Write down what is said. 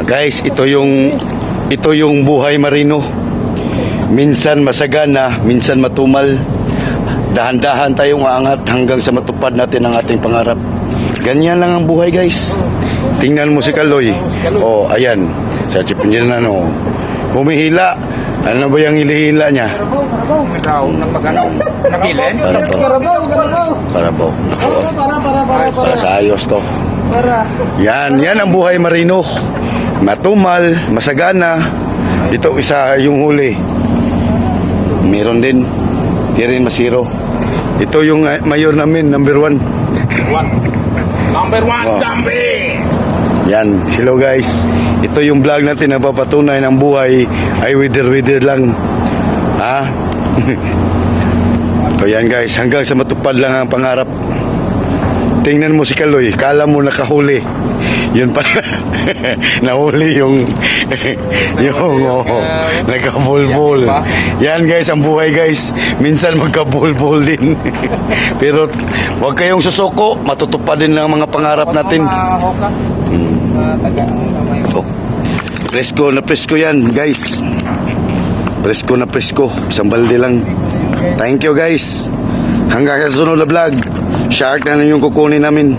Guys, ito yung buhay marino. Minsan masagana, minsan matumal. Dahan-dahan tayong aangat hanggang sa matupad natin ang ating pangarap. Ganyan lang ang buhay, guys. Tingnan mo si Kaloy. Oh, ayan. Sa chipin na no. Humihila. Ano ba yung hilihila niya? Karabaw. Para sa ayos to. Yan ang buhay marino. Matumal, masagana. Ito isa yung huli. Meron din. Di rin masiro. Ito yung mayor namin, number 1. Number 1, Jambi! Yan, hello guys. Ito yung vlog natin na papatunay ng buhay ay wither lang. Ha? So yan guys, hanggang sa matupad lang ang pangarap. Tingnan mo si Kaloy, kala mo nakahuli. Yun pa nahuli yung nagkabulbul. Yan guys, ang buhay guys. Minsan magkabulbul din. Pero wag kayong susuko, matutupad din ang mga pangarap natin. Oh. Presko na presko yan guys. Presko na presko. Isang balde lang. Thank you guys. Hanggang sa sunod na vlog. Shark na yung kukunin namin.